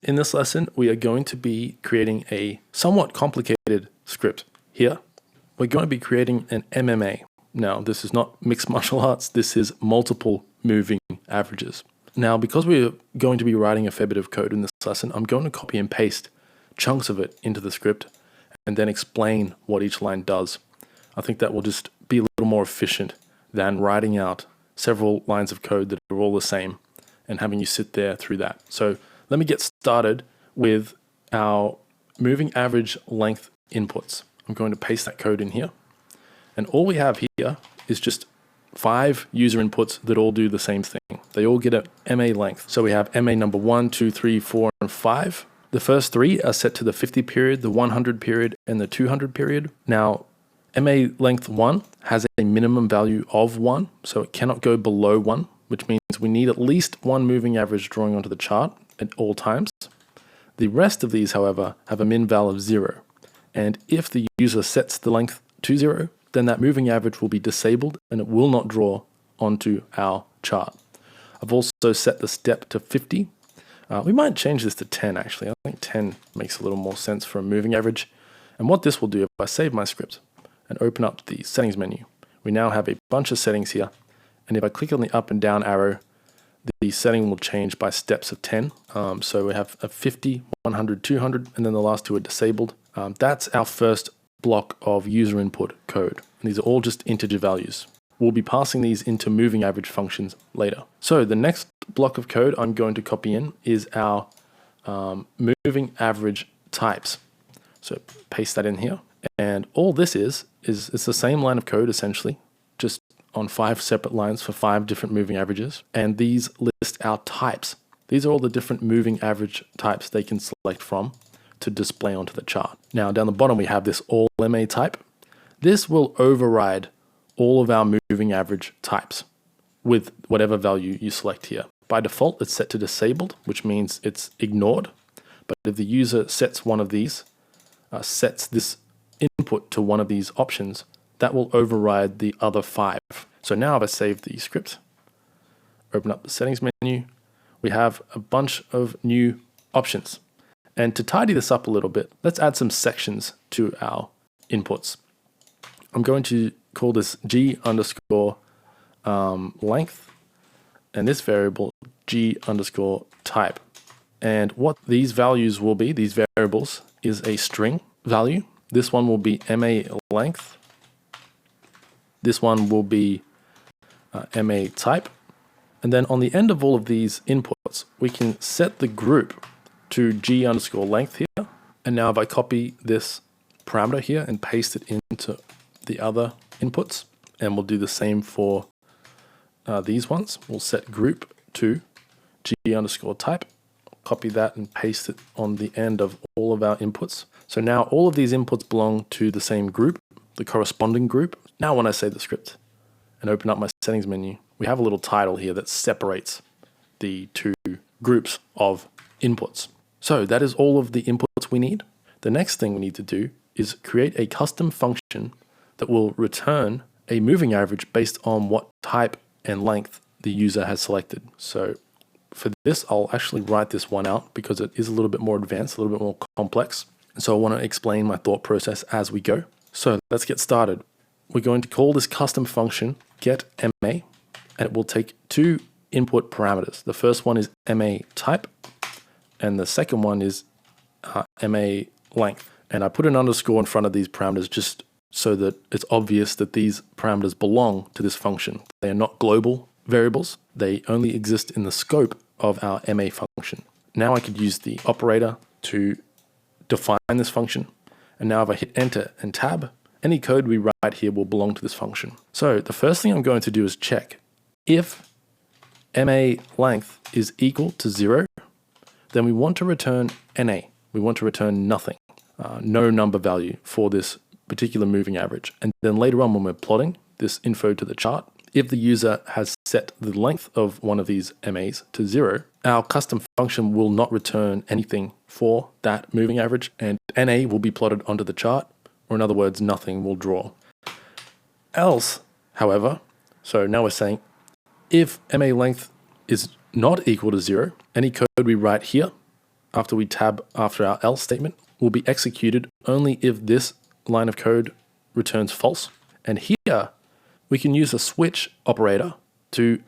In this lesson, we are going to be creating a somewhat complicated script. Here, we're going to be creating an MMA. Now, this is not mixed martial arts, this is multiple moving averages. Now, because we're going to be writing a fair bit of code in this lesson, I'm going to copy and paste chunks of it into the script and then explain what each line does. I think that will just be a little more efficient than writing out several lines of code that are all the same and having you sit there through that. So let me get started with our moving average length inputs. I'm going to paste that code in here. And all we have here is just 5 user inputs that all do the same thing. They all get a MA length. So we have MA number 1, 2, 3, 4, and 5. The first 3 are set to the 50 period, the 100 period, and the 200 period. Now, MA length 1 has a minimum value of 1, so it cannot go below 1, which means we need at least one moving average drawing onto the chart at all times. The rest of these, however, have a min val of 0. And if the user sets the length to 0, then that moving average will be disabled and it will not draw onto our chart. I've also set the step to 50. We might change this to 10 actually. I think 10 makes a little more sense for a moving average. And what this will do, if I save my script and open up the settings menu, we now have a bunch of settings here. And if I click on the up and down arrow, the setting will change by steps of 10. So we have a 50, 100, 200, and then the last 2 are disabled. That's our first block of user input code. And these are all just integer values. We'll be passing these into moving average functions later. So the next block of code I'm going to copy in is our moving average types. So paste that in here. And all this is it's the same line of code essentially, just on 5 separate lines for 5 different moving averages. And these list our types. These are all the different moving average types they can select from to display onto the chart. Now down the bottom we have this all MA type. This will override all of our moving average types with whatever value you select here. By default, it's set to disabled, which means it's ignored. But if the user sets one of these, sets this input to one of these options, that will override the other 5. So now if I save the script, open up the settings menu, we have a bunch of new options. And to tidy this up a little bit, let's add some sections to our inputs. I'm going to call this G underscore length, and this variable G underscore type. And what these values will be, these variables, is a string value. This one will be MA length. This one will be MA type. And then on the end of all of these inputs, we can set the group to G underscore length here. And now if I copy this parameter here and paste it into the other inputs, and we'll do the same for these ones. We'll set group to G underscore type, copy that and paste it on the end of all of our inputs. So now all of these inputs belong to the same group, the corresponding group. Now when I save the script and open up my settings menu, we have a little title here that separates the 2 groups of inputs. So that is all of the inputs we need. The next thing we need to do is create a custom function that will return a moving average based on what type and length the user has selected. So for this, I'll actually write this one out because it is a little bit more advanced, a little bit more complex. And so I want to explain my thought process as we go. So let's get started. We're going to call this custom function getMA, and it will take 2 input parameters. The first one is MA type, and the second one is MA length. And I put an underscore in front of these parameters just so that it's obvious that these parameters belong to this function. They are not global variables. They only exist in the scope of our MA function. Now I could use the operator to define this function. And now if I hit enter and tab, any code we write here will belong to this function. So the first thing I'm going to do is check if MA length is equal to 0, then we want to return NA. We want to return nothing, no number value for this particular moving average. And then later on when we're plotting this info to the chart, if the user has set the length of one of these MAs to 0, our custom function will not return anything for that moving average, and NA will be plotted onto the chart, or in other words, nothing will draw. Else, however, so now we're saying if MA length is not equal to 0, any code we write here after we tab after our else statement will be executed only if this line of code returns false. And here we can use a switch operator to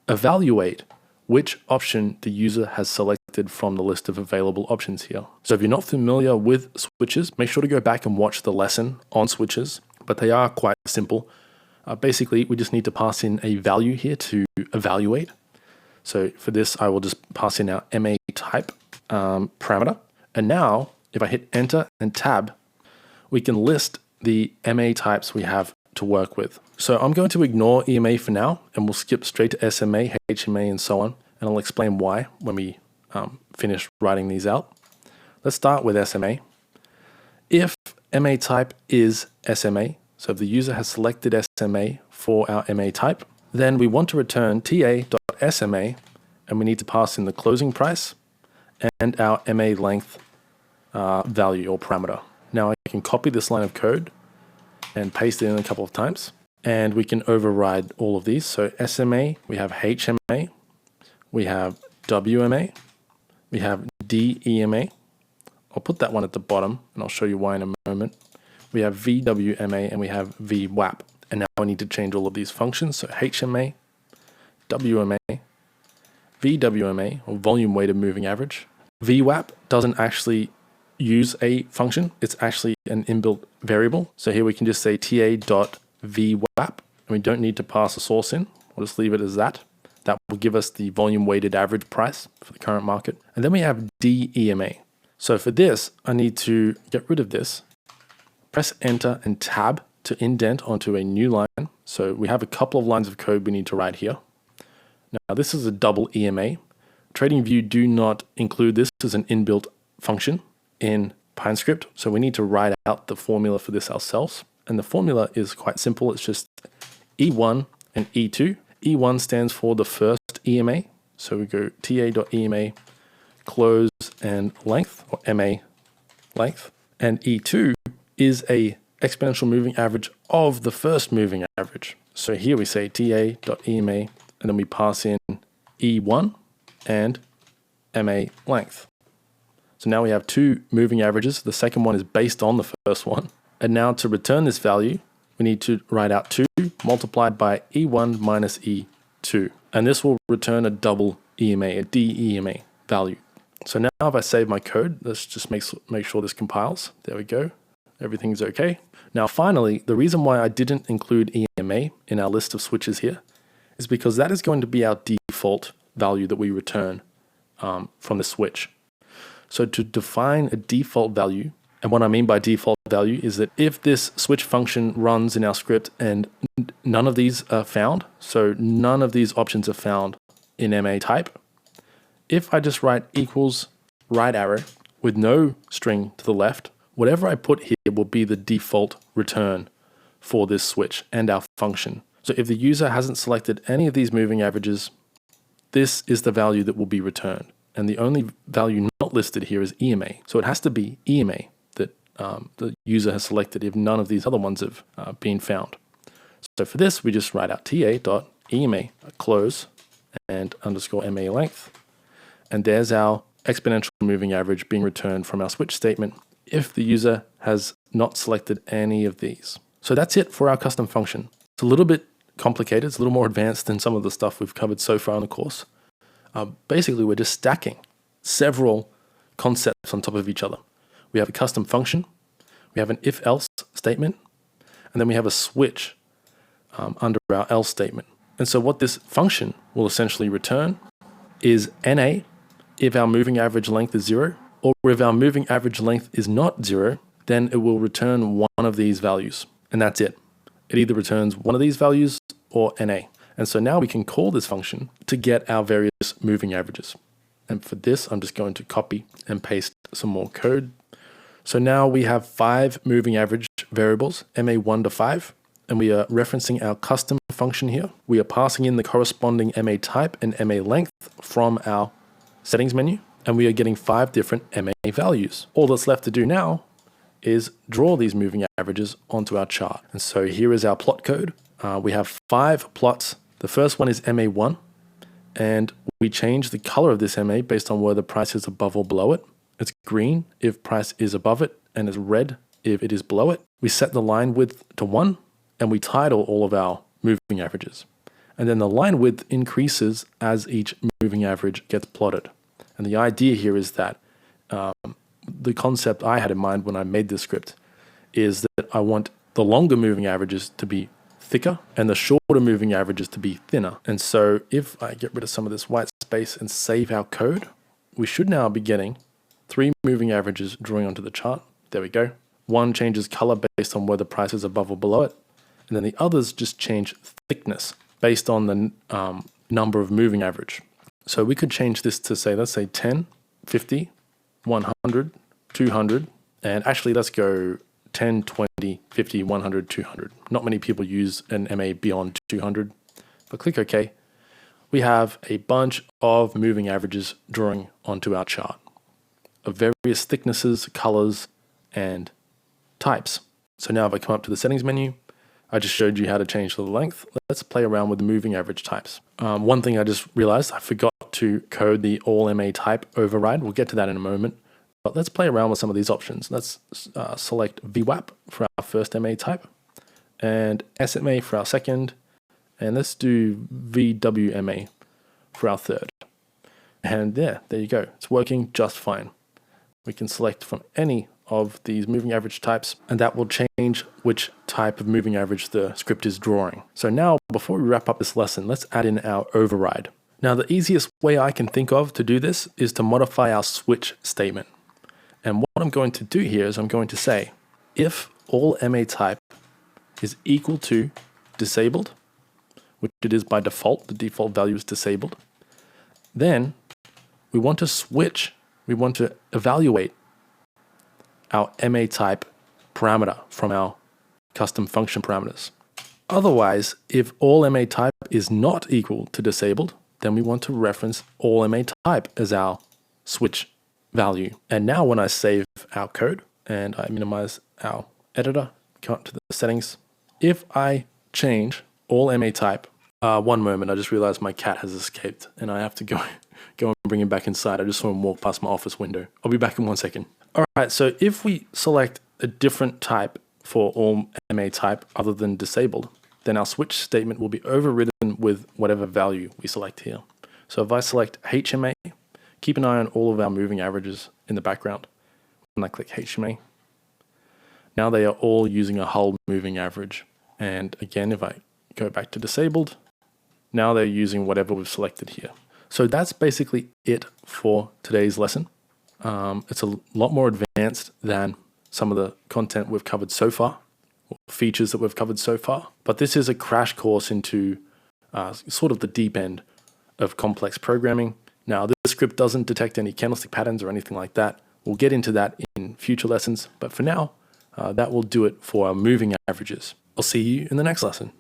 evaluate which option the user has selected from the list of available options here. So if you're not familiar with switches, make sure to go back and watch the lesson on switches, but they are quite simple. Basically, we just need to pass in a value here to evaluate. So for this, I will just pass in our MA type parameter. And now if I hit enter and tab, we can list the MA types we have to work with. So I'm going to ignore EMA for now, and we'll skip straight to SMA, HMA, and so on. And I'll explain why when we finish writing these out. Let's start with SMA. If MA type is SMA, so if the user has selected SMA for our MA type, then we want to return ta.sma, and we need to pass in the closing price and our MA length value or parameter. Now I can copy this line of code and paste it in a couple of times, and we can override all of these. So SMA, we have HMA, we have WMA, we have DEMA. I'll put that one at the bottom, and I'll show you why in a moment. We have VWMA, and we have VWAP. And now I need to change all of these functions. So HMA, WMA, VWMA, or volume weighted moving average. VWAP doesn't actually use a function. It's actually an inbuilt variable. So here we can just say ta.VWAP, and we don't need to pass a source in. We'll just leave it as that. That will give us the volume weighted average price for the current market. And then we have DEMA. So for this, I need to get rid of this, press enter and tab to indent onto a new line. So we have a couple of lines of code we need to write here. Now this is a double EMA. TradingView do not include this as an inbuilt function in PineScript. So we need to write out the formula for this ourselves. And the formula is quite simple. It's just E1 and E2. E1 stands for the first EMA. So we go ta.ema close and length, or MA length. And E2 is a exponential moving average of the first moving average. So here we say ta.ema, and then we pass in E1 and MA length. So now we have two moving averages. The second one is based on the first one. And now to return this value, we need to write out 2 multiplied by E1 minus E2. And this will return a double EMA, a DEMA value. So now if I save my code, let's just make sure this compiles. There we go. Everything's okay. Now finally, the reason why I didn't include EMA in our list of switches here is because that is going to be our default value that we return from the switch. So to define a default value, and what I mean by default value is that if this switch function runs in our script and none of these are found, so none of these options are found in MA type, if I just write equals right arrow with no string to the left, whatever I put here will be the default return for this switch and our function. So if the user hasn't selected any of these moving averages, this is the value that will be returned. And the only value not listed here is EMA. So it has to be EMA that the user has selected if none of these other ones have been found. So for this, we just write out ta.ema close and underscore MA length. And there's our exponential moving average being returned from our switch statement if the user has not selected any of these. So that's it for our custom function. It's a little bit complicated. It's a little more advanced than some of the stuff we've covered so far in the course. Basically, we're just stacking several concepts on top of each other. We have a custom function, we have an if-else statement, and then we have a switch under our else statement. And so what this function will essentially return is NA if our moving average length is 0, or if our moving average length is not 0, then it will return one of these values. And that's it. It either returns one of these values or NA. And so now we can call this function to get our various moving averages. And for this, I'm just going to copy and paste some more code. So now we have 5 moving average variables, MA1 to 5, and we are referencing our custom function here. We are passing in the corresponding MA type and MA length from our settings menu, and we are getting 5 different MA values. All that's left to do now is draw these moving averages onto our chart. And so here is our plot code. We have 5 plots. The first one is MA1, and we change the color of this MA based on whether price is above or below it. It's green if price is above it, and it's red if it is below it. We set the line width to 1, and we title all of our moving averages. And then the line width increases as each moving average gets plotted. And the idea here is that the concept I had in mind when I made this script is that I want the longer moving averages to be thicker and the shorter moving averages to be thinner. And so if I get rid of some of this white space and save our code, we should now be getting 3 moving averages drawing onto the chart. There we go. One changes color based on whether price is above or below it. And then the others just change thickness based on the number of moving average. So we could change this to say, let's say 10, 50, 100, 200, and actually let's go 10, 20, 50, 100, 200. Not many people use an MA beyond 200, but click OK. We have a bunch of moving averages drawing onto our chart of various thicknesses, colors, and types. So now if I come up to the settings menu, I just showed you how to change the length. Let's play around with the moving average types. One thing I just realized, I forgot to code the all MA type override. We'll get to that in a moment. But let's play around with some of these options. Let's select VWAP for our first MA type and SMA for our second. And let's do VWMA for our third. And there you go. It's working just fine. We can select from any of these moving average types, and that will change which type of moving average the script is drawing. So now, before we wrap up this lesson, let's add in our override. Now, the easiest way I can think of to do this is to modify our switch statement. And what I'm going to do here is I'm going to say, if all MA type is equal to disabled, which it is by default, the default value is disabled, then we want to switch, we want to evaluate our MA type parameter from our custom function parameters. Otherwise, if all MA type is not equal to disabled, then we want to reference all MA type as our switch value. And now when I save our code and I minimize our editor, come up to the settings, if I change all MA type, one moment, I just realized my cat has escaped and I have to go and bring him back inside. I just saw him walk past my office window. I'll be back in 1 second. All right, so if we select a different type for all MA type other than disabled, then our switch statement will be overridden with whatever value we select here. So if I select HMA, keep an eye on all of our moving averages in the background. When I click HMA, now they are all using a hull moving average. And again, if I go back to disabled, now they're using whatever we've selected here. So that's basically it for today's lesson. It's a lot more advanced than some of the content we've covered so far, or features that we've covered so far. But this is a crash course into sort of the deep end of complex programming. Now, this script doesn't detect any candlestick patterns or anything like that. We'll get into that in future lessons. But for now, that will do it for our moving averages. I'll see you in the next lesson.